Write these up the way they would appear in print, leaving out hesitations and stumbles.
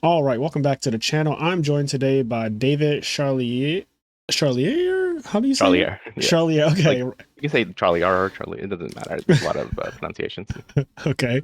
All right, welcome back to the channel. I'm joined today by David Charlier. Charlier? How do you say Charlie it? R. Yeah. Charlier. Like Okay. you can say Charlie R or Charlie. It doesn't matter. There's a lot of pronunciations. Okay.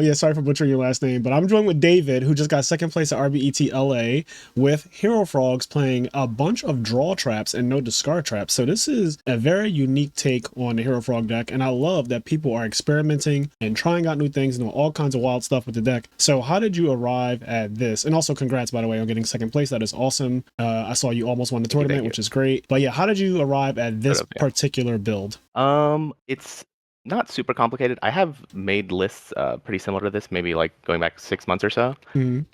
Yeah, sorry for butchering your last name, but I'm joined with David, who just got second place at RBET LA with Hero Frogs playing a bunch of draw traps and no discard traps. So this is a very unique take on the Hero Frog deck, and I love that people are experimenting and trying out new things and doing all kinds of wild stuff with the deck. So how did you arrive at this? And also congrats, by the way, on getting second place. That is awesome. I saw you almost won the Thank you. tournament, Thank you. which is great. But yeah, how did you arrive at Sort this of, yeah. particular build? It's not super complicated. I have made lists pretty similar to this, maybe like going back 6 months or so. Mhm.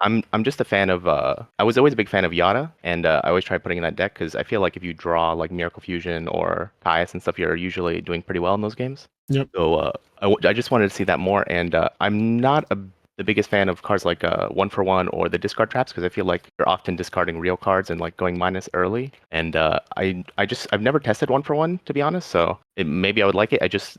I'm just a fan of I was always a big fan of Yada, and I always try putting in that deck because I feel like if you draw like Miracle Fusion or Caius and stuff, you're usually doing pretty well in those games. Yep. So I just wanted to see that more, and I'm not the biggest fan of cards like one for one or the discard traps because I feel like you're often discarding real cards and like going minus early. And I've never tested one for one to be honest, so maybe I would like it. I just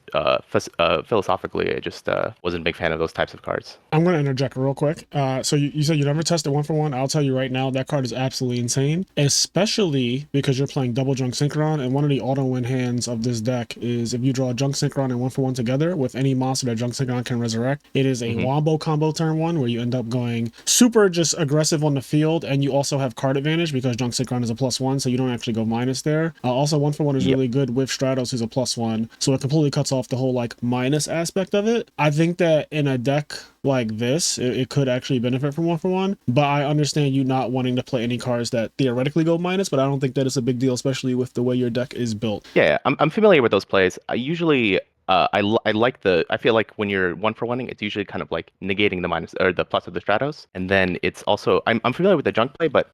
philosophically I just wasn't a big fan of those types of cards. I'm going to interject real quick. So you said you never tested one for one. I'll tell you right now, that card is absolutely insane, especially because you're playing double Junk Synchron. And one of the auto win hands of this deck is if you draw Junk Synchron and one for one together with any monster that Junk Synchron can resurrect, it is a wombo combo turn one where you end up going super just aggressive on the field. And you also have card advantage because Junk Synchron is a +1, so you don't actually go minus there. Also, one for one is Yep. really good with Stratos, who's a +1. So it completely cuts off the whole like minus aspect of it. I think that in a deck like this, it could actually benefit from one for one. But I understand you not wanting to play any cards that theoretically go minus, but I don't think that it's a big deal, especially with the way your deck is built. Yeah, I'm familiar with those plays. I usually I like I feel like when you're one for oneing, it's usually kind of like negating the minus or the plus of the Stratos, and then it's also I'm familiar with the junk play, but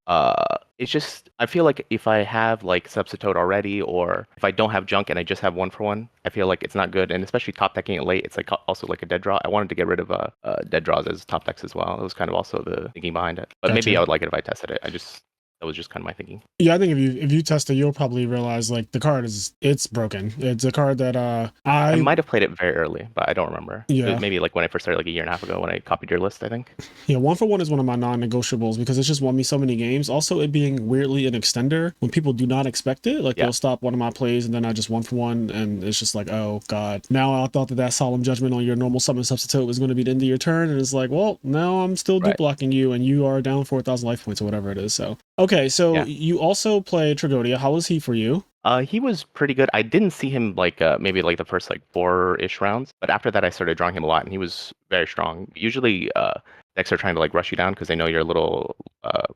it's just I feel like if I have like substitute already, or if I don't have junk and I just have one for one, I feel like it's not good, and especially top decking it late, it's like also like a dead draw. I wanted to get rid of dead draws as top decks as well. It was kind of also the thinking behind it, but maybe I Gotcha. would like it if I tested it. That was just kind of my thinking. Yeah, I think if you test it, you'll probably realize like the card it's broken. It's a card that I I might have played it very early, but I don't remember. It was yeah. maybe like when I first started, like a year and a half ago, when I copied your list, I think. Yeah, one for one is one of my non-negotiables because it's just won me so many games. Also, it being weirdly an extender when people do not expect it, like Yeah. they'll stop one of my plays and then I just one for one, and it's just like, oh god. Now I thought that solemn judgment on your normal summon substitute was going to be the end of your turn, and it's like, well, now I'm still deep Right. blocking you, and you are down 4,000 life points or whatever it is. So okay, so Yeah. you also play Tragodia. How was he for you? He was pretty good. I didn't see him like maybe like the first like four-ish rounds, but after that I started drawing him a lot, and he was very strong. Usually, decks are trying to like rush you down because they know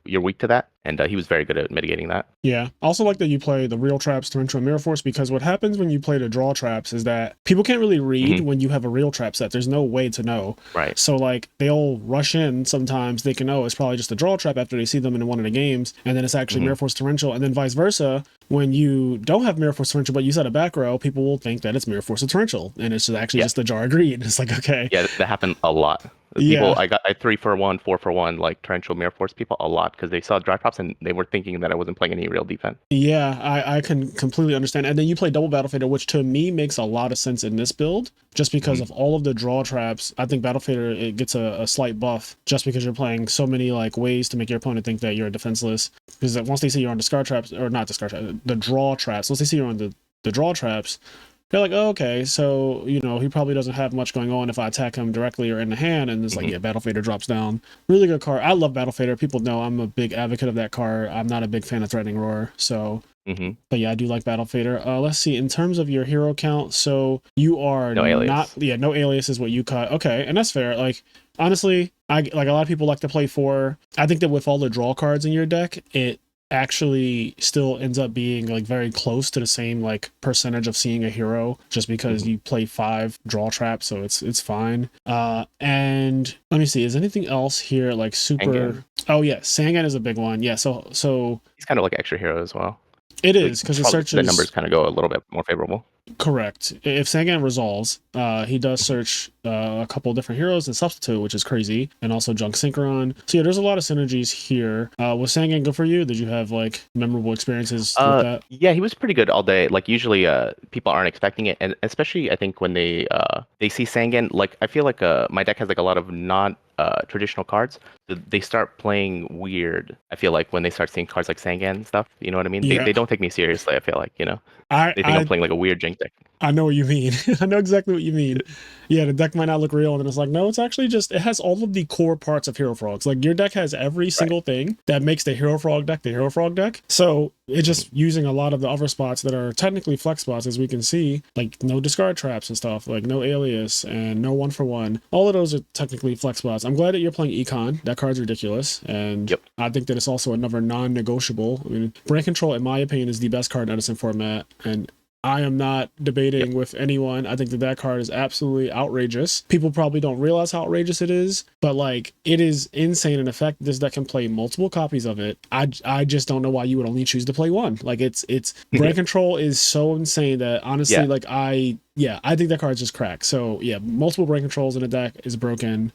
you're weak to that, and he was very good at mitigating that. Yeah. I also like that you play the real traps, Torrential and Mirror Force, because what happens when you play the draw traps is that people can't really read Hmm. when you have a real trap set. There's no way to know. Right. So like they'll rush in sometimes thinking, oh, it's probably just a draw trap after they see them in one of the games, and then it's actually Hmm. Mirror Force Torrential, and then vice versa. When you don't have Mirror Force Torrential, but you set a back row, people will think that it's Mirror Force Torrential, and it's actually Yeah. just a Jar of Greed. It's like, okay. Yeah, that happened a lot. Yeah. People, I 3 for 1, 4 for 1, like torrential mirror force people a lot because they saw dry props and they were thinking that I wasn't playing any real defense. Yeah, I can completely understand. And then you play double Battle Fader, which to me makes a lot of sense in this build, just because Hmm. of all of the draw traps. I think Battle Fader, it gets a slight buff just because you're playing so many like ways to make your opponent think that you're defenseless. Because once they see you're on discard traps, or not discard traps, the draw traps, once they see you're on the draw traps, they're like, oh, okay, so he probably doesn't have much going on if I attack him directly or in the hand, and it's like, Hmm. yeah, Battle Fader drops down. Really good card. I love Battle Fader. People know I'm a big advocate of that card. I'm not a big fan of Threatening Roar, so Hmm. but yeah, I do like Battle Fader. Let's see, in terms of your hero count, so you are No not, alias. yeah, no alias is what you cut. Okay, and that's fair. Like honestly, I like a lot of people like to play four. I think that with all the draw cards in your deck, it actually still ends up being like very close to the same like percentage of seeing a hero just because Hmm. you play 5 draw traps, so it's fine. And let me see, is anything else here like super? Engan, Oh yeah, Sangan is a big one. Yeah, so he's kind of like extra hero as well. it Like, is because it probably the numbers searches. kind of go a little bit more favorable. Correct. If Sangan resolves, he does search a couple different heroes and substitute, which is crazy, and also Junk Synchron. So yeah, there's a lot of synergies here. Was Sangan good for you? Did you have like memorable experiences with that? Yeah, he was pretty good all day. Like usually, people aren't expecting it, and especially I think when they see Sangan, like I feel like my deck has like a lot of not traditional cards, they start playing weird. I feel like when they start seeing cards like Sangan and stuff, you know what I mean? Yeah, They don't take me seriously. I feel like, I they think I'm I playing like a weird Jink deck. I know what you mean. I know exactly what you mean. Yeah, the deck might not look real, and it's like, no, it's actually just it has all of the core parts of Hero Frogs. Like your deck has every Right. single thing that makes the Hero Frog deck the Hero Frog deck. So it's Mhm. just using a lot of the other spots that are technically flex spots, as we can see, like no discard traps and stuff, like no alias and no one for one. All of those are technically flex spots. I'm glad that you're playing Econ. That card's ridiculous, and Yep. I think that it's also another non-negotiable. I mean, Brain Control, in my opinion, is the best card in Edison format, and I am not Yep. debating with anyone. I think that that card is absolutely outrageous. People probably don't realize how outrageous it is, but like it is insane. In effect, this deck can play multiple copies of it. I just don't know why you would only choose to play one. Like it's Brain Control is so insane that honestly, Yeah. like I think that card's just cracked. So yeah, multiple Brain Controls in a deck is broken.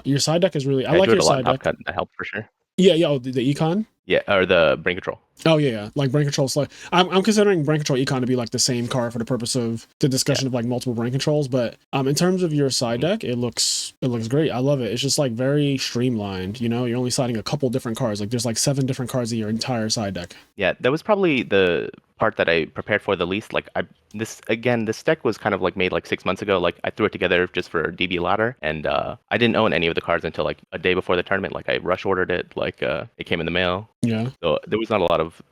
Your side deck is really I I like drew it your a lot in side Top deck. Cut. That helped for sure. Yeah, oh, the Econ. Yeah, or the Brain Control. Oh yeah, like brain controls. Like I'm considering brain control econ to be like the same card for the purpose of the Yeah. discussion of like multiple brain controls. But in terms of your side Mhm. deck, it looks great. I love it. It's just like very streamlined. You know, you're only siding a couple different cards. Like there's like 7 different cards in your entire side deck. Yeah, that was probably the part that I prepared for the least. Like this deck was kind of like made like 6 months ago. Like I threw it together just for DB ladder, and I didn't own any of the cards until like a day before the tournament. Like I rush ordered it, like it came in the mail. Yeah. So there was not a lot of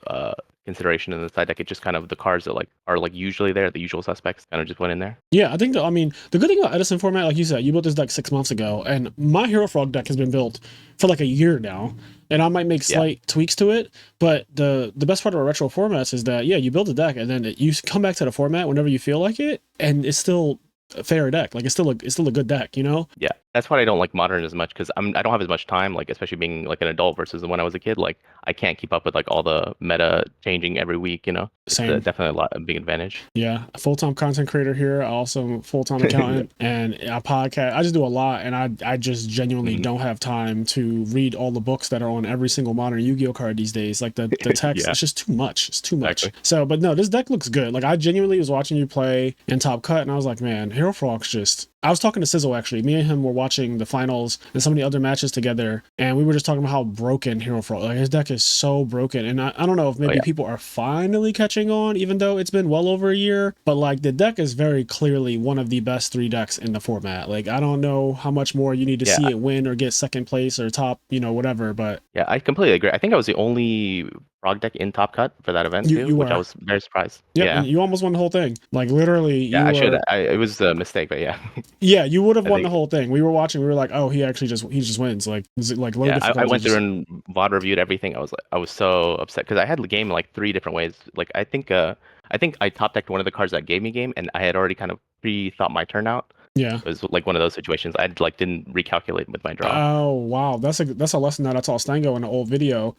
consideration in the side deck. It just kind of the cards that like are like usually there, the usual suspects, kind of just went in there. Yeah, I think that, I mean, the good thing about Edison format, like you said, you built this deck 6 months ago, and my Hero Frog deck has been built for like a year now, and I might make Yeah. slight tweaks to it. But the best part of our retro formats is that yeah, you build a deck, and then you come back to the format whenever you feel like it, and it's still a fair deck. Like it's still a good deck, you know? Yeah, that's why I don't like modern as much because I don't have as much time, like especially being like an adult versus when I was a kid. Like I can't keep up with like all the meta changing every week. It's Same. definitely a big advantage. Yeah, a full-time content creator here. I also full-time Yeah. accountant and a podcast. I just do a lot, and I just genuinely Mhm. don't have time to read all the books that are on every single modern Yu-Gi-Oh card these days. Like the text, Yeah, it's just too much. It's too much. exactly. So, but no, this deck looks good. Like I genuinely was watching you play in Top Cut, and I was like, man, Hero Frog's just. I was talking to Sizzle actually. Me and him were watching the finals and some of the other matches together, and we were just talking about how broken Hero Frog. Like his deck is so broken, and I don't know if Oh maybe yeah, people are finally catching on, even though it's been well over a year. But like the deck is very clearly one of the best 3 decks in the format. Like I don't know how much more you need to yeah, see it win or get second place or top, whatever. But yeah. I completely agree. I think I was the only frog deck in Top Cut for that event you too, you which I were. was very surprised. Yep, and Yeah, you almost won the whole thing. Like literally, yeah. you I should. were. It was a mistake, but yeah, Yeah, you would have I won the think. whole thing. We were watching. We were like, oh, he just wins. Like is it like low Yeah, I difficulty? went through Just and VOD reviewed everything. I was so upset because I had the game like 3 different ways. Like I think I top decked one of the cards that gave me game, and I had already kind of pre-thought my turnout. yeah. It was like one of those situations. I like didn't recalculate with my draw. Oh wow, that's a lesson that I taught Stango in the old video.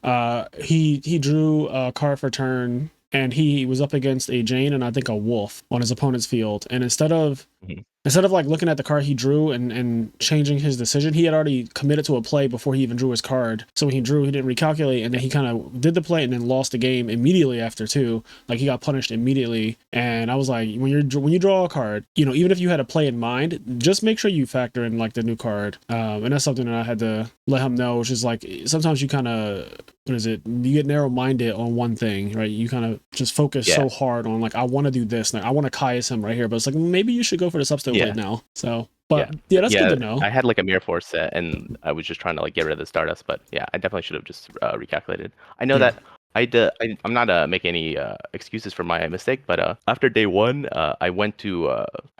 He drew a card for turn, and he was up against a Jane and I think a Wolf on his opponent's field, and Mhm. instead of like looking at the card he drew and changing his decision, he had already committed to a play before he even drew his card. So when he drew, he didn't recalculate, and then he kind of did the play and then lost the game immediately after too. Like he got punished immediately. And I was like, when you draw a card, even if you had a play in mind, just make sure you factor in like the new card. And that's something that I had to let him know. Which is like sometimes you kind of what is it? You get narrow minded on one thing, right? You kind of just focus Yeah, so hard on like I want to do this, like I want to Caius him right here, but it's like maybe you should go for the substitute plate yeah, now. So, yeah, but yeah, that's good yeah. to know. I had like a Mirror Force set, and I was just trying to like get rid of the Stardust. But yeah, I definitely should have just recalculated. I know Yeah. that I'm not making any excuses for my mistake, but after day one, I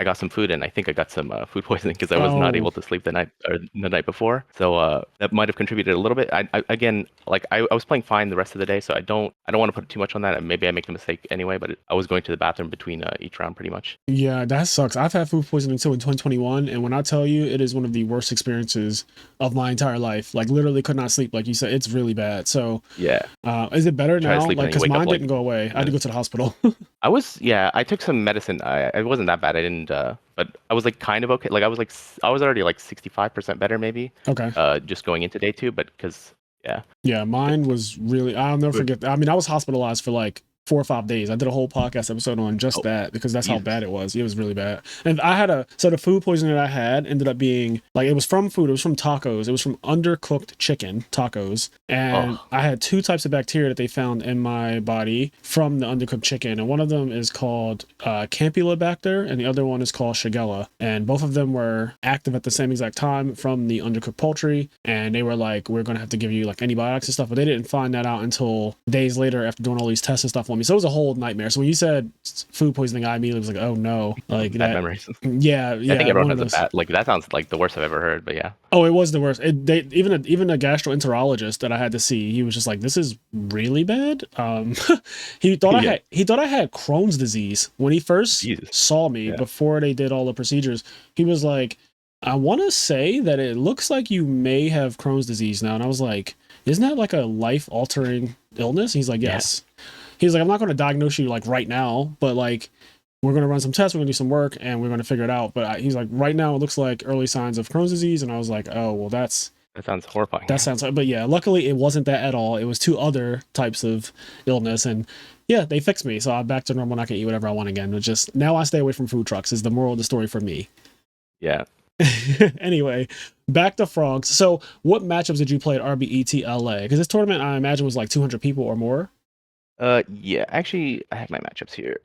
got some food, and I think I got some food poisoning because I was not Oh, able to sleep the night before. So that might have contributed a little bit. Again, like I was playing fine the rest of the day, so I don't want to put too much on that. And maybe I make the mistake anyway, but I was going to the bathroom between each round pretty much. yeah, that sucks. I've had food poisoning too in 2021, and when I tell you, it is one of the worst experiences of my entire life. Like literally could not sleep. Like you said, it's really bad. So, Yeah, is it better try to now? sleep Like, and then you cause wake up mine like didn't go away. I had to go to the hospital. I took some medicine. It wasn't that bad. I didn't, but I was like kind of okay. Like I was already like 65% better maybe, Okay. just going into day two. But because yeah, Yeah, it, mine was really. I'll never it- forget. I mean, I was hospitalized for like 4 or 5 days. I did a whole podcast episode on just Oh, that because that's how Jesus. bad it was. It was really bad. And so the food poisoning that I had ended up being like, it was from food. It was from tacos. It was from undercooked chicken tacos. And Oh, I had 2 types of bacteria that they found in my body from the undercooked chicken. And one of them is called Campylobacter and the other one is called Shigella. And both of them were active at the same exact time from the undercooked poultry. And they were like, we're going to have to give you like antibiotics and stuff. But they didn't find that out until days later after doing all these tests and stuff on me. So it was a whole nightmare. So when you said food poisoning, I immediately was like, oh no. Like bad that. memories. Yeah. I think everyone One of has a those. bad, like, that sounds like the worst I've ever heard, but yeah. Oh, it was the worst. Even a gastroenterologist that I had to see, he was just like, "This is really bad." He thought Yeah. he thought I had Crohn's disease when he first Jesus. saw me Yeah. before they did all the procedures. He was like, "I want to say that it looks like you may have Crohn's disease now," and I was like, "Isn't that like a life-altering illness?" He's like, Yeah. "Yes." He's like, "I'm not going to diagnose you like right now, but like." We're going to run some tests, we're going to do some work, and we're going to figure it out. But he's like, right now, it looks like early signs of Crohn's disease. And I was like, oh, well, That sounds horrifying. that sounds like, but yeah, luckily it wasn't that at all. It was 2 other types of illness. And yeah, they fixed me. So I'm back to normal and I can eat whatever I want again. It's just now I stay away from food trucks is the moral of the story for me. Yeah. Anyway, back to frogs. So what matchups did you play at RBET LA? Because this tournament, I imagine, was like 200 people or more. Yeah, actually, I have my matchups here.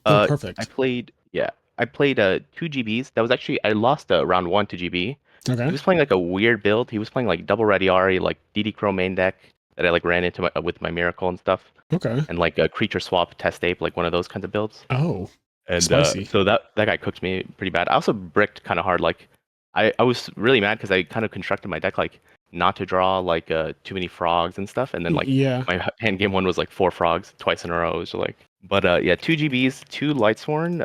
Oh, perfect. I played 2 GBs. That was actually, I lost round 1 to GB. He Okay. was playing like a weird build. He was playing like double ready Ari, like DD Crow main deck that I like ran into with my Miracle and stuff, Okay. and like a creature swap test ape, like one of those kinds of builds. Oh, And spicy. so that guy cooked me pretty bad. I also bricked kind of hard. Like I was really mad because I kind of constructed my deck like not to draw like too many frogs and stuff. And then like Yeah. my hand game 1 was like 4 frogs twice in a row. It was like, but yeah, 2 GBs, 2 Lightsworn,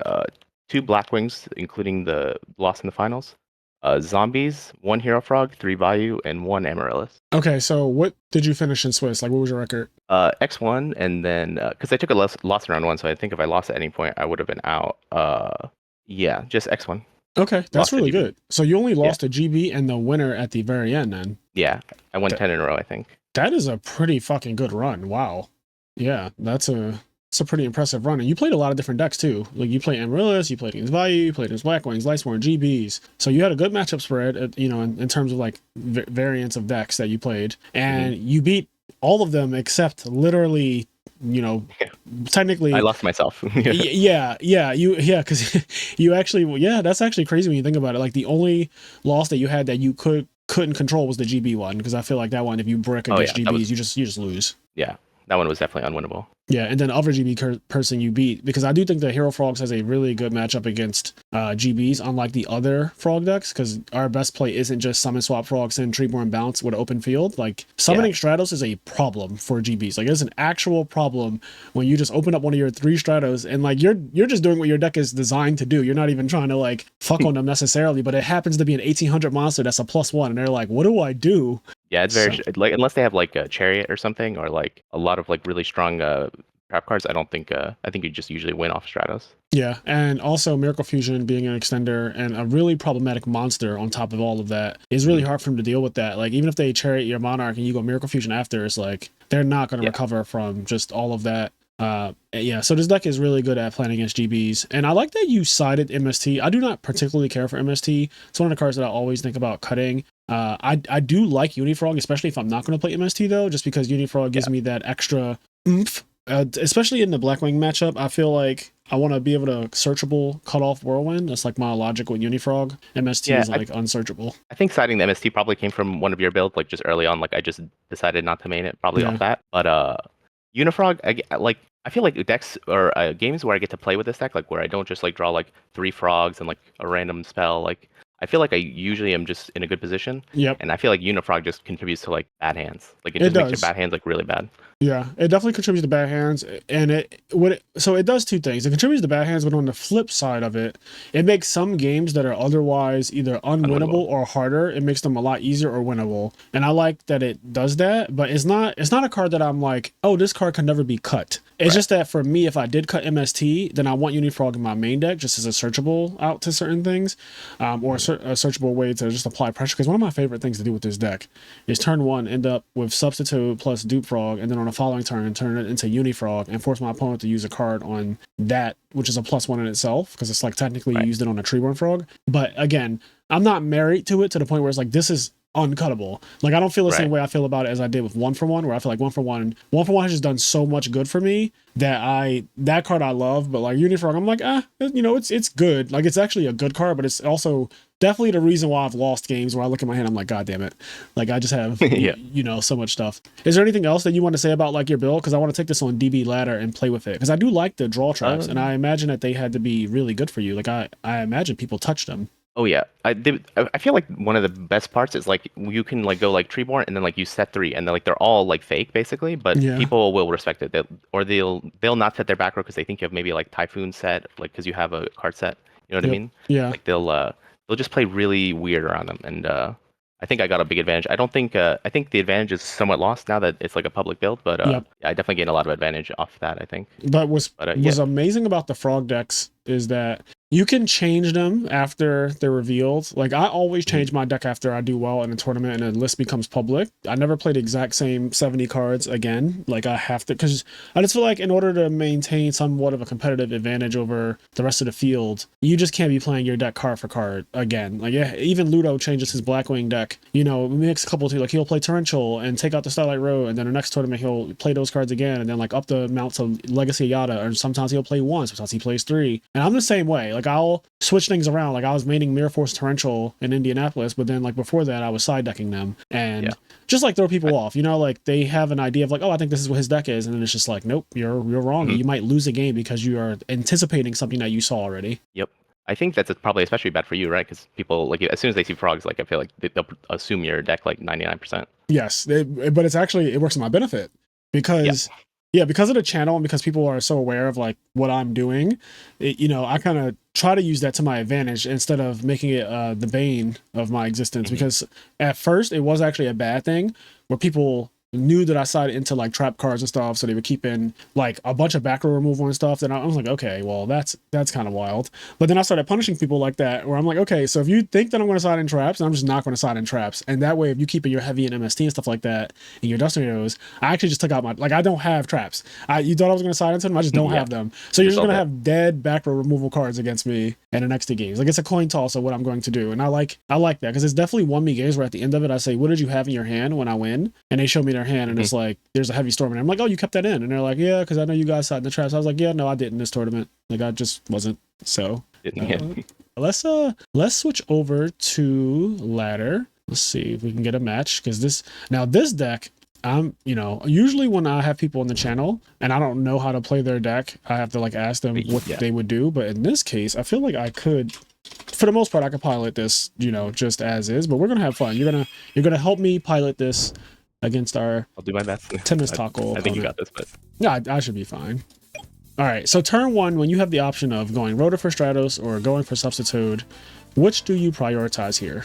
2 Blackwings, including the loss in the finals. Zombies, 1 Hero Frog, 3 Bayou, and 1 Amaryllis. Okay. So what did you finish in Swiss? Like, what was your record? X1, and then because I took a loss in round 1, so I think if I lost at any point, I would have been out. Yeah, just X1. Okay, that's Lost to really GB. good. So you only Yeah. lost a GB and the winner at the very end then. Yeah, I won 10 in a row, I think. That is a pretty fucking good run. Wow. Yeah, it's a pretty impressive run. And you played a lot of different decks too. Like you played Amaryllis, you played against Bayou, you played against Blackwings, Lightsworn, GBs. So you had a good matchup spread, in terms of like variants of decks that you played. And you beat all of them except literally, technically. I lost myself. Because you actually, that's actually crazy when you think about it. Like the only loss that you had that you couldn't control was the GB one, because I feel like that one, if you brick against GBs, you just lose. Yeah, that one was definitely unwinnable. Yeah, and then other GB person you beat, because I do think that Hero Frogs has a really good matchup against GBs, unlike the other frog decks, because our best play isn't just summon swap frogs and Treeborn bounce with an open field. Like summoning Stratos is a problem for GBs. Like it's an actual problem when you just open up one of your 3 Stratos and like you're just doing what your deck is designed to do. You're not even trying to like fuck on them necessarily, but it happens to be an 1800 monster that's a +1, and they're like, what do I do? Yeah, it's very like, unless they have like a chariot or something, or like a lot of like really strong trap cards. I think you just usually win off Stratos. Yeah, and also Miracle Fusion being an extender and a really problematic monster on top of all of that is really hard for them to deal with that. Like even if they chariot your Monarch and you go Miracle Fusion after, it's like they're not going to recover from just all of that. So this deck is really good at playing against GBs, and I like that you sided MST. I do not particularly care for MST. It's one of the cards that I always think about cutting. I do like Unifrog, especially if I'm not going to play MST though, just because Unifrog gives me that extra oomph. Especially in the Blackwing matchup, I feel like I want to be able to searchable cut off Whirlwind. That's like my logic with Unifrog. MST is like unsearchable. I think siding the MST probably came from one of your builds, like just early on. Like I just decided not to main it, probably off that. But Unifrog, I feel like decks or games where I get to play with this deck, like where I don't just like draw like 3 frogs and like a random spell, like I feel like I usually am just in a good position. Yep. And I feel like Unifrog just contributes to like bad hands. Like it just makes your bad hands like really bad. Yeah, it definitely contributes to bad hands, and it does 2 things. It contributes to bad hands, but on the flip side of it, it makes some games that are otherwise either unwinnable or harder. It makes them a lot easier or winnable, and I like that it does that. But it's not a card that I'm like, oh, this card can never be cut. It's just that for me, if I did cut MST, then I want Unifrog in my main deck just as a searchable out to certain things, or a searchable way to just apply pressure. Because one of my favorite things to do with this deck is turn 1 end up with Substitute plus Dupe Frog, and then on a following turn and turn it into Unifrog and force my opponent to use a card on that, which is a +1 in itself, because it's like technically you used it on a Treeborn Frog. But again, I'm not married to it to the point where it's like, this is uncuttable. Like, I don't feel the same way I feel about it as I did with 1-for-1, where I feel like 1-for-1 has just done so much good for me that card I love. But like Unifrog, I'm like, it's good. Like, it's actually a good card, but it's also definitely the reason why I've lost games where I look at my hand, I'm like, God damn it. Like, I just have, so much stuff. Is there anything else that you want to say about like your build? Because I want to take this on DB ladder and play with it. Because I do like the draw traps, and I imagine that they had to be really good for you. Like, I imagine people touched them. Oh yeah, I feel like one of the best parts is like you can like go like Treeborn and then like you set 3 and then like they're all like fake basically, but people will respect it. They'll not set their back row because they think you have maybe like Typhoon set, like because you have a card set. You know what I mean? Yeah. Like they'll just play really weird around them, and I think I got a big advantage. I think the advantage is somewhat lost now that it's like a public build, but yeah, I definitely gained a lot of advantage off that, I think. But was amazing about the frog decks is that you can change them after they're revealed. Like, I always change my deck after I do well in a tournament and a list becomes public. I never play the exact same 70 cards again. Like, I have to, because I just feel like in order to maintain somewhat of a competitive advantage over the rest of the field, you just can't be playing your deck card for card again. Like, even Ludo changes his Blackwing deck, mix a couple of, like, he'll play Torrential and take out the Starlight Road, and then the next tournament he'll play those cards again, and then like up the amount to Legacy Yada, or sometimes he'll play 1, sometimes he plays 3. And I'm the same way. Like, I'll switch things around. Like, I was maining Mirror Force Torrential in Indianapolis, but then like before that I was side decking them and just like throw people off, like they have an idea of like, oh, I think this is what his deck is, and then it's just like, nope, you're wrong. You might lose a game because you are anticipating something that you saw already. Yep. I think that's probably especially bad for you, right? Because people, like, as soon as they see frogs, like, I feel like they'll assume your deck like 99%. Yes, but it's actually, it works to my benefit because because of the channel and because people are so aware of like what I'm doing, I kind of try to use that to my advantage instead of making it the bane of my existence. Because at first it was actually a bad thing where people knew that I sided into like trap cards and stuff, so they would keep in like a bunch of back row removal and stuff. Then I was like, okay, well that's kind of wild. But then I started punishing people like that, where I'm like, okay, so if you think that I'm going to side in traps, I'm just not going to side in traps. And that way, if you keep in your heavy and MST and stuff like that in your Dust Tornadoes, I actually just took out I don't have traps. You thought I was going to side into them, I just don't have them. So you're just going to have dead back row removal cards against me in the next 2 games. Like, it's a coin toss of what I'm going to do, and I like that because it's definitely won me games where at the end of it I say, what did you have in your hand when I win? And they show me their hand, and it's like, there's a heavy storm in there. I'm like, oh, you kept that in. And they're like, yeah, because I know you guys sat in the traps. I was like, yeah, no, I didn't this tournament. Like, I just wasn't. So let's switch over to ladder. Let's see if we can get a match, because this deck, I'm, usually when I have people on the channel and I don't know how to play their deck, I have to like ask them what they would do. But in this case, I feel like I could, for the most part, I could pilot this, just as is. But we're gonna have fun. You're gonna help me pilot this against our I'll do my best. tennis taco. I think you got this, but yeah, I should be fine. All right, so turn 1, when you have the option of going Rotor for Stratos or going for Substitute, which do you prioritize here?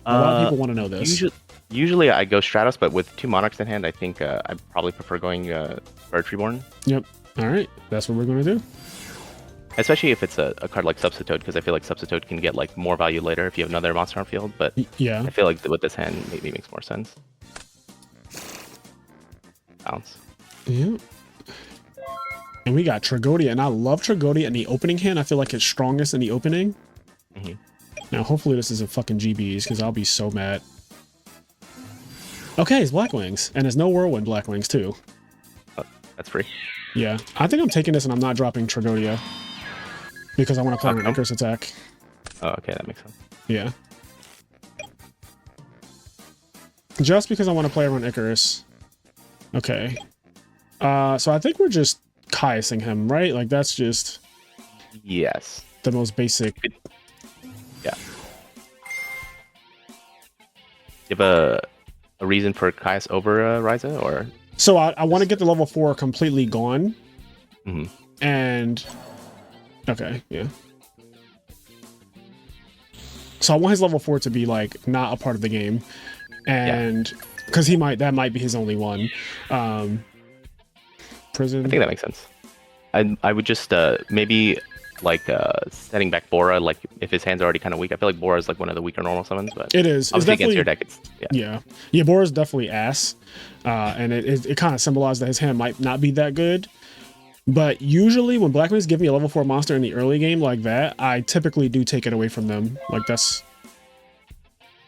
A lot of people want to know this. Usually I go Stratos, but with 2 Monarchs in hand, I think I probably prefer going Bird Treeborn. Yep. All right, that's what we're going to do. Especially if it's a card like Substitute, because I feel like Substitute can get like more value later if you have another monster on field. But yeah, I feel like with this hand, maybe makes more sense. Bounce. Yeah. And we got Tragodia, and I love Tragodia in the opening hand. I feel like it's strongest in the opening. Now, hopefully this isn't fucking GBs, because I'll be so mad. Okay, it's Blackwings, and there's no Whirlwind Blackwings too. Oh, that's free. Yeah, I think I'm taking this and I'm not dropping Tragodia because I want to play an Icarus attack. Oh, okay, that makes sense. Yeah. Just because I want to play around Icarus. Okay. So I think we're just Kaiusing him, right? Like, that's just... Yes. The most basic... Yeah. You have a reason for Kaius over Ryza, or...? So I want to get the level 4 completely gone. And... Okay, yeah. So I want his level 4 to be, like, not a part of the game. And... Because that might be his only one. Prison. I think that makes sense. I would just maybe like setting back Bora, like if his hand's already kind of weak. I feel like Bora is like one of the weaker normal summons, but It is. It's obviously against definitely your deck, it's yeah. Bora's definitely ass, and it kind of symbolizes that his hand might not be that good. But usually when Black Mage give me a level 4 monster in the early game like that, I typically do take it away from them. Like that's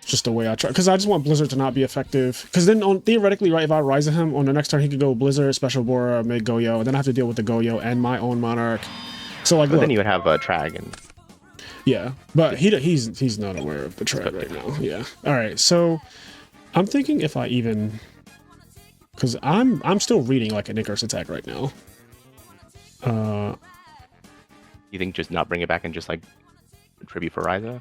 just the way I try, because I just want Blizzard to not be effective. Because then theoretically, right, if I Rise of him on the next turn, he could go Blizzard, Special Bora, make Goyo, and then I have to deal with the Goyo and my own Monarch. So like, but look, then you would have a Trag and yeah, but he's not aware of the Trag right now. Yeah. All right, so I'm thinking if I even, because I'm still reading like an Icarus attack right now. you think just not bring it back and just like tribute for Ryza?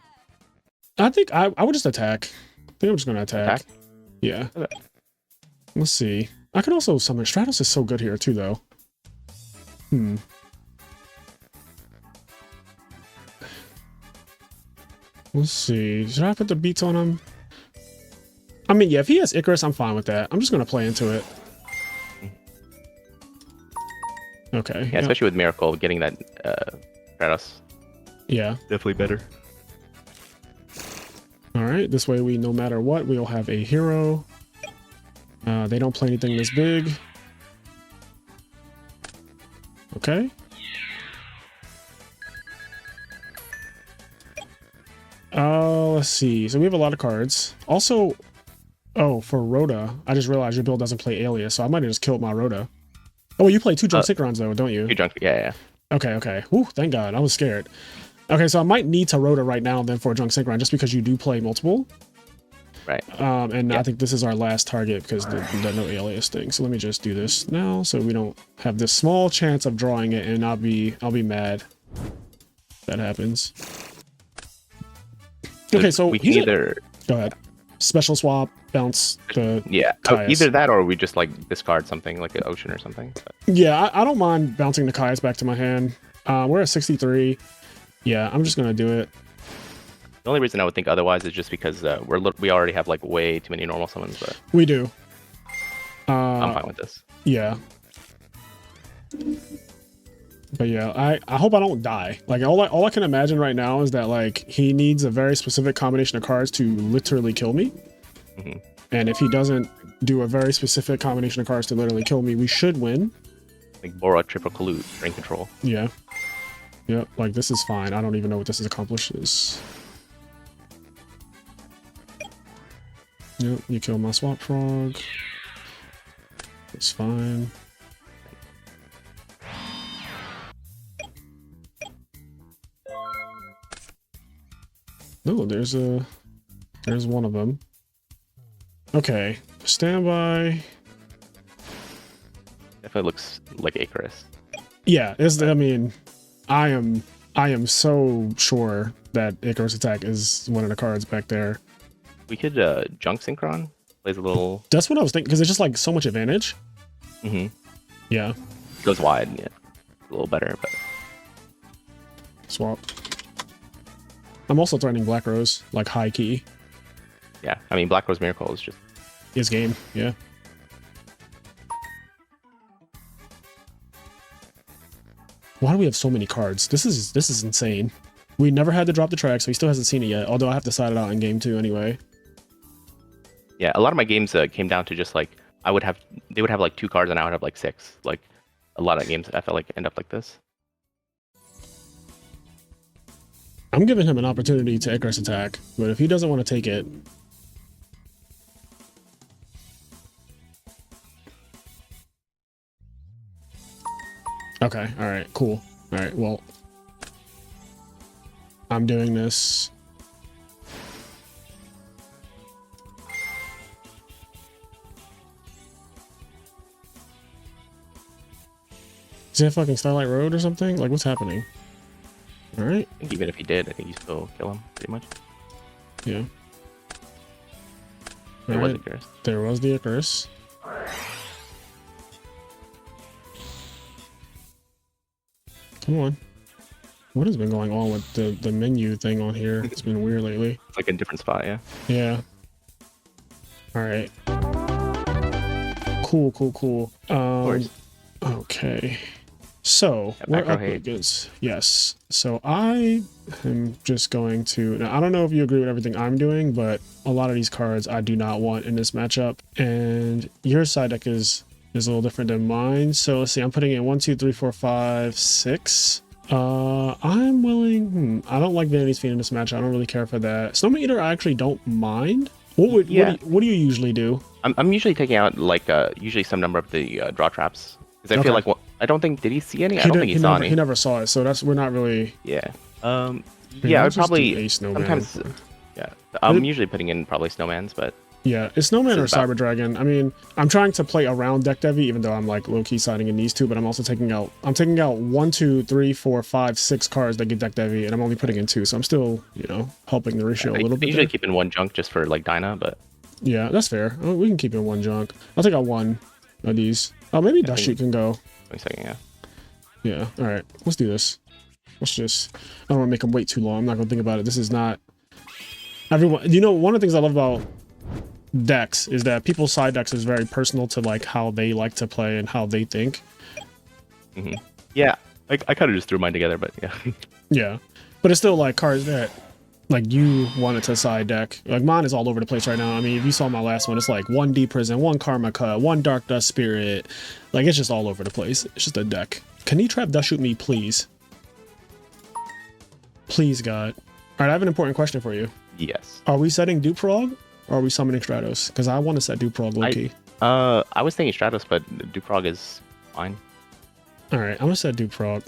I think I would just attack. I think I'm just gonna attack. Yeah. Okay. Let's see. I could also summon Stratos is so good here too, though. Let's see. Should I put the beats on him? I mean, yeah, if he has Icarus, I'm fine with that. I'm just gonna play into it. Okay. Yeah, especially with Miracle, getting that Stratos. Yeah. Definitely better. All right. This way, no matter what, we'll have a hero. They don't play anything this big. Okay. Let's see. So we have a lot of cards. Also, oh, for Rhoda, I just realized your build doesn't play Alias, so I might have just killed my Rhoda. Oh, you play 2 Junk Synchrons though, don't you? 2 Junk, yeah. Okay. Whew, thank God. I was scared. Okay, so I might need to Rhoda right now then for a Junk Synchron, just because you do play multiple. Right. And I think this is our last target because the no Alias thing. So let me just do this now, so we don't have this small chance of drawing it, and I'll be mad if that happens. Okay, so we can either go ahead. Special swap, bounce the Caius. either that or we just like discard something like an Ocean or something. But. Yeah, I don't mind bouncing the Caius back to my hand. We're at 63. Yeah, I'm just gonna do it. The only reason I would think otherwise is just because we already have like way too many normal summons. But we do. I'm fine with this. Yeah. But yeah, I hope I don't die. Like all I can imagine right now is that like he needs a very specific combination of cards to literally kill me. Mm-hmm. And if he doesn't do a very specific combination of cards to literally kill me, we should win. Like Bora, triple collude, brain control. Yeah. Yep, like this is fine. I don't even know what this accomplishes. Yep, you kill my swap frog. It's fine. No, there's one of them. Okay, standby. Definitely looks like Icarus. Yeah, I mean, I am so sure that Icarus attack is one of the cards back there. We could Junk Synchron. Plays a little. That's what I was thinking, because it's just like so much advantage. Mm-hmm. Yeah. Goes wide, yeah. A little better, but. Swap. I'm also threatening Black Rose, like high key. Yeah, I mean Black Rose Miracle is just His game, yeah. Why do we have so many cards? This is insane. We never had to drop the track, so he still hasn't seen it yet. Although I have to side it out in game 2 anyway. Yeah, a lot of my games came down to just like they would have like 2 cards and I would have like 6. Like a lot of games I felt like end up like this. I'm giving him an opportunity to Icarus attack, but if he doesn't want to take it, okay, all right, cool. All right, well, I'm doing this. Is that fucking Starlight Road or something? Like, what's happening? All right. I think even if he did, I think you still kill him pretty much. Yeah. There was Icarus. There was the Icarus. Come on. What has been going on with the menu thing on here? It's been weird lately. It's like a different spot, yeah. Yeah. All right. Cool. Of course. Okay. So Yeah, we're back row up hate. against, yes. So I am just going to, now I don't know if you agree with everything I'm doing, but a lot of these cards I do not want in this matchup. And your side deck is a little different than mine. So let's see, I'm putting in 1, 2, 3, 4, 5, 6. I'm willing, I don't like Vanity's Fiend in this match. I don't really care for that. Snowman Eater I actually don't mind. What do you usually do? I'm usually taking out like usually some number of the draw traps because I feel like I don't think did he see any? I don't think he saw any. He never saw it, so we're not really. Yeah. Yeah, I would let's just do probably a snowman. sometimes. Yeah, I'm usually putting in probably snowmans, but yeah, it's snowman or This is about- cyber dragon. I mean, I'm trying to play around deck Devi, even though I'm like low key siding in these two, but I'm also taking out 1, 2, 3, 4, 5, 6 cards that get deck Devi, and I'm only putting in 2, so I'm still, you know, helping the ratio a little bit. I usually keep in 1 junk just for like Dyna, but yeah, that's fair. We can keep in 1 junk. I'll take out 1 of these. Oh, maybe Dust Shoot can go. Wait a second, yeah. Yeah, all right, let's do this. Let's just, I don't want to make them wait too long. I'm not gonna think about it. This is not everyone. You know, one of the things I love about decks is that people's side decks is very personal to like how they like to play and how they think. Yeah, I kind of just threw mine together, but yeah. Yeah, but it's still like cards that like you wanted to side deck. Like mine is all over the place right now. I mean, if you saw my last one, it's like 1 Deep Prison, 1 Karma Cut, 1 Dark Dust Spirit. Like it's just all over the place. It's just a deck. Can he trap Dust Shoot me, please? Please, God. All right, I have an important question for you. Yes. Are we setting Duprog or are we summoning Stratos? Because I want to set Duprog low-key. I was thinking Stratos, but Duprog is fine. All right, I'm going to set Duprog.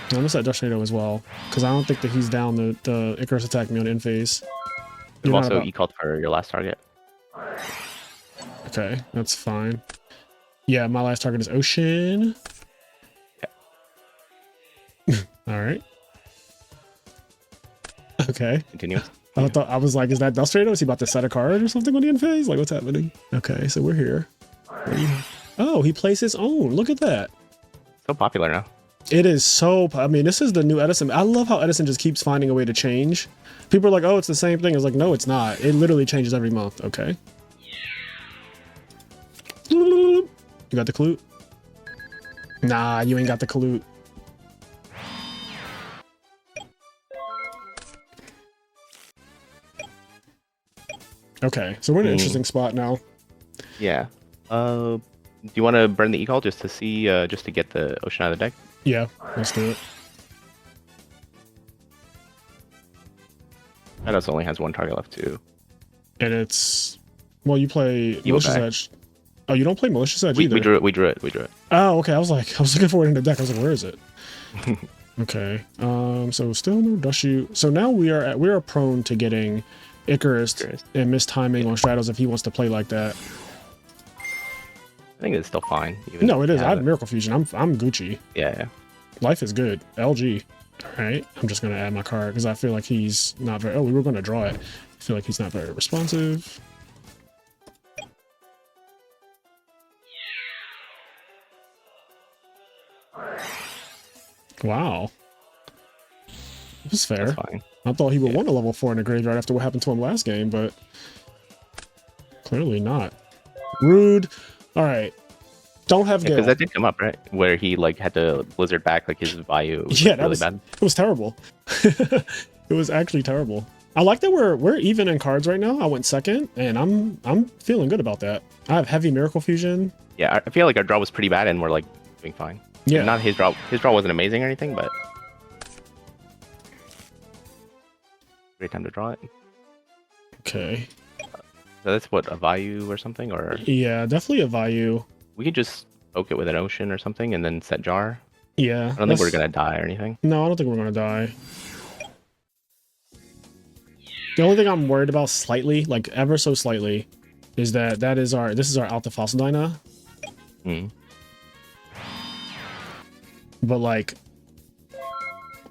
I'm going to set Dushnado as well, because I don't think that he's down the Icarus attack me on in phase. You've also e-called for your last target. Okay, that's fine. Yeah, my last target is Ocean. Yeah. All right. Okay. Continuous. I was like, is that Dustrado? Is he about to set a card or something on the end phase? Like, what's happening? Okay, so we're here. Oh, he plays his own. Look at that. So popular now. It is so. I mean, this is the new Edison. I love how Edison just keeps finding a way to change. People are like, oh, it's the same thing. It's like, no, it's not. It literally changes every month. Okay. You got the clue? Nah, you ain't got the clue. Okay, so we're in an interesting spot now. Yeah. Do you want to burn the e-call just to see, just to get the Ocean out of the deck? Yeah, let's do it. Stratos only has 1 target left too. And it's, well, you play Evil Malicious Guy. Edge. Oh, you don't play Malicious Edge We either. drew it. Oh, okay. I was looking for it in the deck. I was like, where is it? Okay. So still no Dust Shoot. So now we are prone to getting Icarus and mistiming on Stratos if he wants to play like that. I think it's still fine. Even No, if it is. you I have it. Miracle Fusion. I'm Gucci. Yeah. Life is good. LG. All right. I'm just gonna add my card because I feel like he's not very. Oh, we were gonna draw it. I feel like he's not very responsive. Wow. This is fair. That's fine. I thought he would want a level 4 in the graveyard after what happened to him last game, but clearly not. Rude. All right. Don't have Because Gale. that did come up, right? Where he like had to Blizzard back like his value. Was, Yeah, like, that really was bad. it was terrible. It was actually terrible. I like that we're even in cards right now. I went second, and I'm feeling good about that. I have heavy Miracle Fusion. Yeah, I feel like our draw was pretty bad, and we're like doing fine. Yeah. And not his draw. His draw wasn't amazing or anything, but great time to draw it. Okay. So that's what, a value or something, or Yeah, definitely a value. we could just poke it with an Ocean or something, and then set jar. Yeah. I don't think we're gonna die or anything. No, I don't think we're gonna die. The only thing I'm worried about slightly, like ever so slightly, is that this is our Alpha Fossil Dyna. Mm. But like,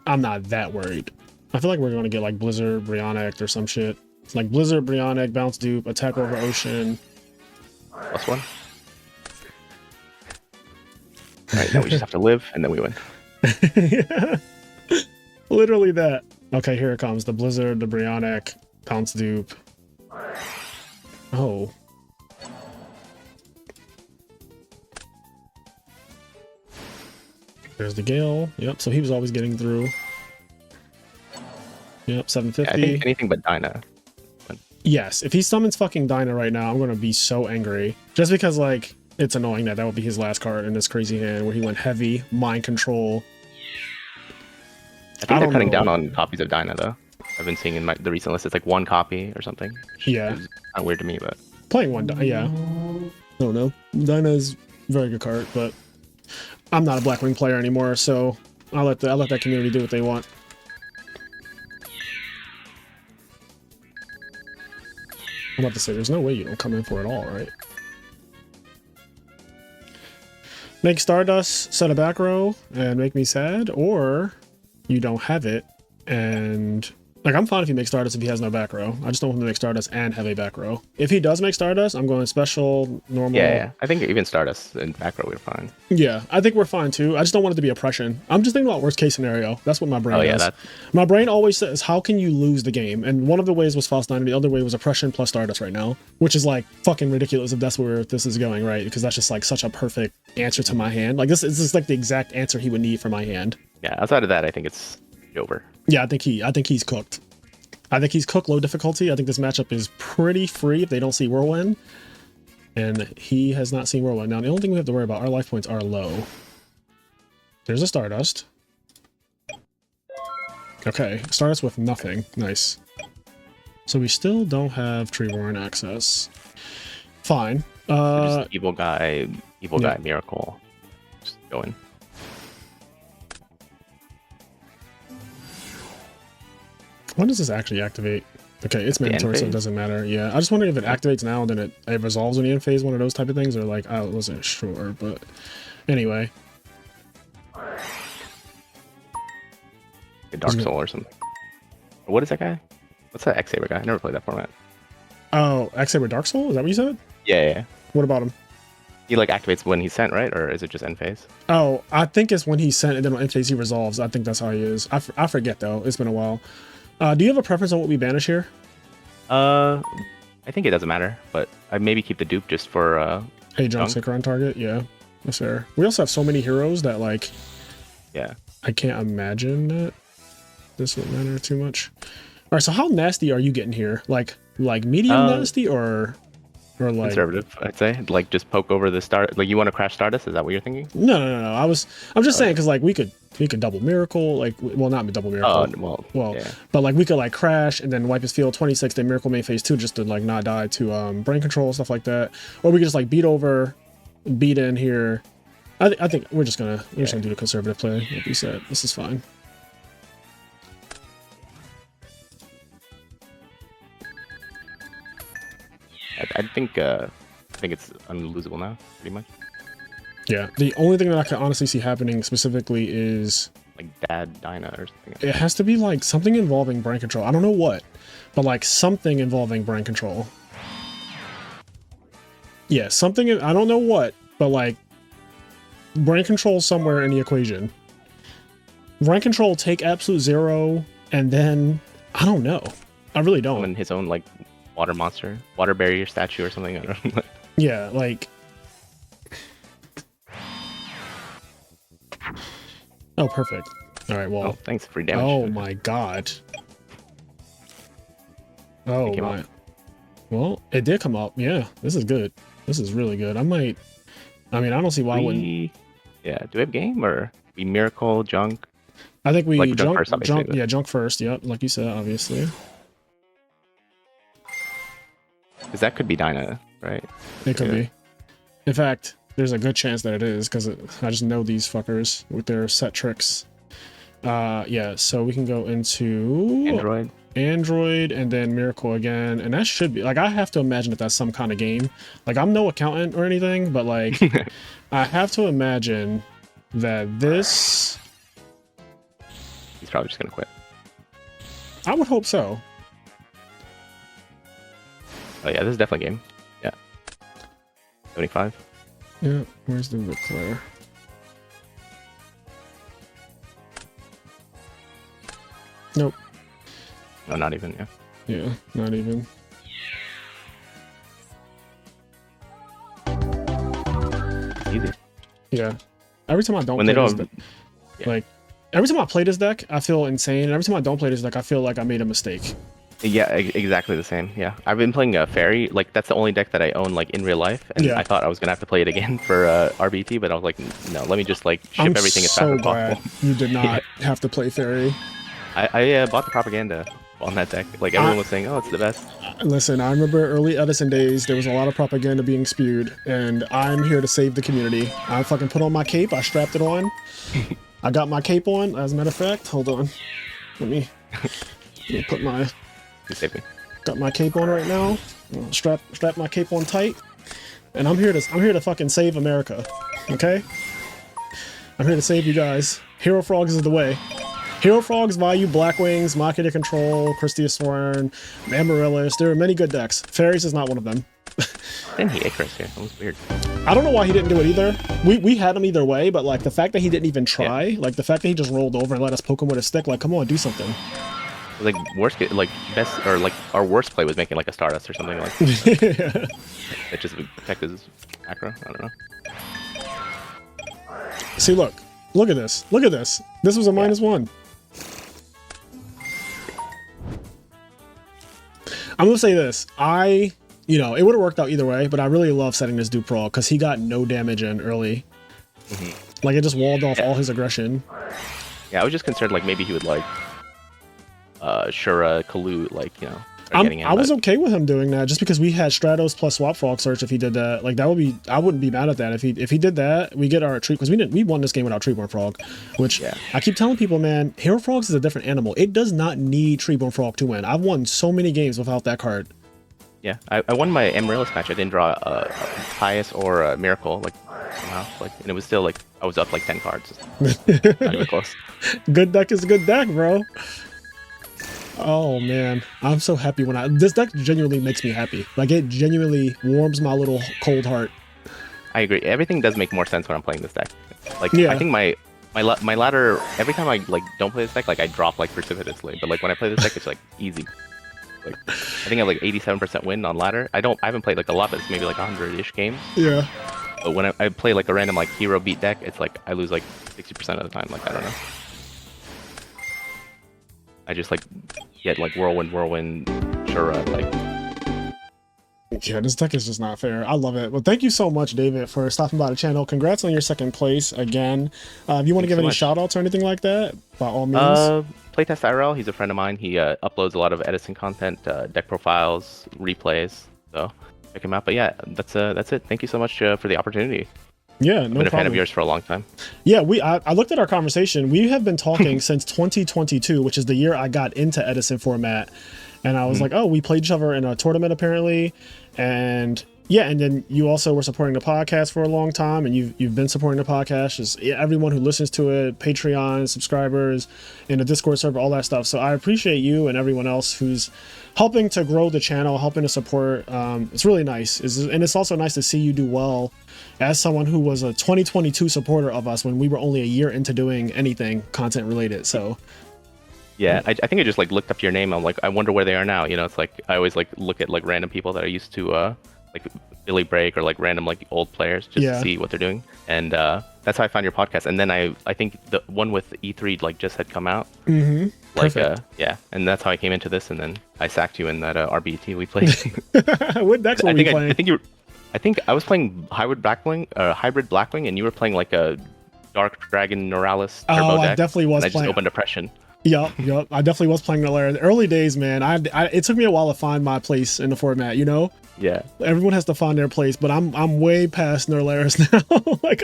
I'm not that worried. I feel like we're gonna get like Blizzard, Brionic, or some shit. It's like Blizzard, Brionic, Bounce Dupe, Attack over Ocean. +1. Alright, now we just have to live, and then we win. Yeah. Literally that. Okay, here it comes. The Blizzard, the Brionic, Bounce Dupe. Oh. There's the Gale. Yep. So he was always getting through. Yep. 750. Yeah, I think anything but Dyna. Yes. If he summons fucking Dyna right now, I'm gonna be so angry. Just because like it's annoying that would be his last card in this crazy hand where he went heavy mind control. I think they're cutting down on copies of Dyna though. I've been seeing in the recent list it's like 1 copy or something. Yeah. It's kind of weird to me, but playing one. Yeah. I don't know. Dyna's a very good card, but I'm not a Blackwing player anymore, so I'll let that community do what they want. I'm about to say, there's no way you don't come in for it all, right? Make Stardust, set a back row, and make me sad, or you don't have it, and... Like, I'm fine if he makes Stardust if he has no back row. I just don't want him to make Stardust and have a back row. If he does make Stardust, I'm going special, normal. Yeah. I think even Stardust and back row we're fine. Yeah, I think we're fine too. I just don't want it to be oppression. I'm just thinking about worst case scenario. That's what my brain does. My brain always says, how can you lose the game? And one of the ways was False Nine, and the other way was oppression plus Stardust right now. Which is like fucking ridiculous if that's where this is going, right? Because that's just like such a perfect answer to my hand. Like this is like the exact answer he would need for my hand. Yeah, outside of that, I think it's over. Yeah, I think he's cooked. I think he's cooked low difficulty. I think this matchup is pretty free if they don't see Whirlwind. And he has not seen Whirlwind. Now, the only thing we have to worry about, our life points are low. There's a Stardust. Okay, Stardust with nothing. Nice. So we still don't have Tree Warren access. Fine. Just evil guy, Miracle. Just going. When does this actually activate? Okay, it's mandatory, so it doesn't matter. Yeah, I just wonder if it activates now and then it resolves when you end phase, one of those type of things, or like, I wasn't sure, but anyway. A Dark Soul or something. What is that guy? What's that X-Saber guy? I never played that format. Oh, X-Saber Dark Soul? Is that what you said? Yeah. What about him? He like activates when he's sent, right? Or is it just end phase? Oh, I think it's when he's sent and then on end phase he resolves. I think that's how he is. I forget though. It's been a while. Do you have a preference on what we banish here? I think it doesn't matter, but I maybe keep the dupe just for Hey, junk sticker on target. Yeah, that's fair. We also have so many heroes that like, yeah, I can't imagine that this would matter too much. All right, so how nasty are you getting here? Like medium nasty or like conservative? I'd say like just poke over the star. Like you want to crash Stardust? Is that what you're thinking? No. I'm just saying because like we could double miracle, like, well, not double miracle. Well, yeah. But like we could like crash and then wipe his field 26, then miracle main phase 2 just to like not die to brain control, stuff like that. Or we could just like beat in here. I think we're just gonna do the conservative play, like you said. This is fine. I think it's unlosable now, pretty much. Yeah, the only thing that I can honestly see happening specifically is like Dad Dyna or something. It has to be like something involving brain control. I don't know what, but like something involving brain control. Yeah, something, I don't know what, but like brain control somewhere in the equation. Brain control take absolute 0 and then I don't know. I really don't. And his own like water monster, water barrier statue or something. I don't know. Yeah, like. Oh, perfect. All right, well. Oh, thanks, free damage. Oh my god. Oh my. Well, it did come up. Yeah, this is good. This is really good. I mean, I don't see why I wouldn't. Yeah, do we have game or we miracle junk? I think we like junk first, yeah, junk first. Yep, like you said, obviously. Because that could be Dyna, right? It could be. In fact, there's a good chance that it is, because I just know these fuckers with their set tricks. Yeah, so we can go into Android and then Miracle again, and that should be, like, I have to imagine that that's some kind of game. Like, I'm no accountant or anything, but, like, I have to imagine that this... He's probably just gonna quit. I would hope so. Oh yeah, this is definitely a game. Yeah. 75. Yeah, where's the declare? Nope. No, not even, yeah. Yeah, not even. Easy. Yeah. Every time I don't when they don't Yeah. Like every time I play this deck, I feel insane. And every time I don't play this deck, I feel like I made a mistake. Yeah, exactly the same. Yeah, I've been playing Fairy. Like that's the only deck that I own like in real life, and Yeah. I thought I was gonna have to play it again for RBT, but I was like, no, let me just like ship everything as fast as possible. You did not have to play Fairy. I bought the propaganda on that deck. Like everyone was saying, oh, it's the best. Listen, I remember early Edison days, there was a lot of propaganda being spewed, and I'm here to save the community. I fucking put on my cape, I strapped it on. I got my cape on, as a matter of fact. Hold on. Let me put my... You saved me. Got my cape on right now. Strap my cape on tight. And I'm here to fucking save America. Okay? I'm here to save you guys. Hero Frogs is the way. Hero Frogs, Vayu, Blackwings, Machina Control, Christia Sworn, Amaryllis. There are many good decks. Fairies is not one of them. Didn't he Icarus here? That was weird. I don't know why he didn't do it either. We had him either way, but like the fact that he didn't even try, like the fact that he just rolled over and let us poke him with a stick, like come on, do something. Like worst, like best, or like our worst play was making like a Stardust or something like. Yeah. It just affected his macro. I don't know. See, look at this. Look at this. This was a -1. I'm gonna say this. You know, it would have worked out either way, but I really love setting this dude Prague because he got no damage in early. Like it just walled off all his aggression. Yeah, I was just concerned like maybe he would like Shura, Kalu, like, you know, I was okay with him doing that just because we had Stratos plus Swap Frog Search. If he did that, like that would be, I wouldn't be mad at that. If he did that, we get our treat, because we won this game without Treeborn Frog, which I keep telling people, man, Hero Frogs is a different animal. It does not need Treeborn Frog to win. I've won so many games without that card. Yeah, I won my Amaryllis match. I didn't draw a Pious or a Miracle, like somehow, like, and it was still like I was up like 10 cards. Not even close. Good deck is a good deck, bro. Oh man, I'm so happy when this deck genuinely makes me happy. Like it genuinely warms my little cold heart. I agree. Everything does make more sense when I'm playing this deck. Like I think my ladder, every time I like don't play this deck, like I drop like precipitously. But like when I play this deck, it's like easy. Like I think I have like 87% win on ladder. I haven't played like a lot, but it's maybe like 100-ish games. Yeah. But when I play like a random like hero beat deck, it's like I lose like 60% of the time. Like I don't know. I just like get like whirlwind, Shura, like. Yeah, this deck is just not fair. I love it. Well, thank you so much, David, for stopping by the channel. Congrats on your second place again. If you want to give any shout outs or anything like that, by all means. Playtest IRL, he's a friend of mine. He uploads a lot of Edison content, deck profiles, replays. So check him out. But yeah, that's it. Thank you so much for the opportunity. Yeah, no I've been a fan of yours for a long time. Yeah, I looked at our conversation. We have been talking since 2022, which is the year I got into Edison format. And I was like, oh, we played each other in a tournament apparently. And yeah, and then you also were supporting the podcast for a long time, and you've been supporting the podcast. Just everyone who listens to it, Patreon, subscribers, in the Discord server, all that stuff. So I appreciate you and everyone else who's helping to grow the channel, helping to support. It's really nice. And it's also nice to see you do well as someone who was a 2022 supporter of us when we were only a year into doing anything content related. So yeah, I think I just like looked up your name. I'm like, I wonder where they are now. You know, it's like I always like look at like random people that I used to like Billy Break or like random like old players just to see what they're doing. And that's how I found your podcast. And then I think the one with E3 like just had come out. Like yeah, and that's how I came into this. And then I sacked you in that RBET we played. What decks were we playing? I think I was playing Hybrid Blackwing, and you were playing like a Dark Dragon Neuralis turbo deck. I definitely was and playing. I just opened Oppression. Yup. I definitely was playing Nolaris. The early days, man. It took me a while to find my place in the format, you know? Yeah. Everyone has to find their place, but I'm way past Nolaris now. Like,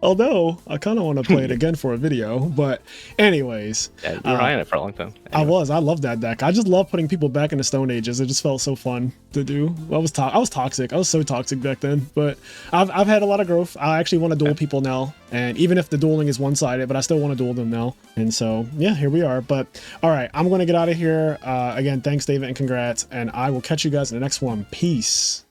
although I kind of want to play it again for a video, but anyways. Yeah, you were eyeing it for a long time. Anyway. I love that deck. I just love putting people back in the Stone Ages. It just felt so fun to do. I was toxic. I was so toxic back then, but I've had a lot of growth. I actually want to duel people now, and even if the dueling is one-sided, but I still want to duel them now. And so yeah, here we are. But all right, I'm going to get out of here. Again, thanks David, and congrats, and I will catch you guys in the next one. Peace.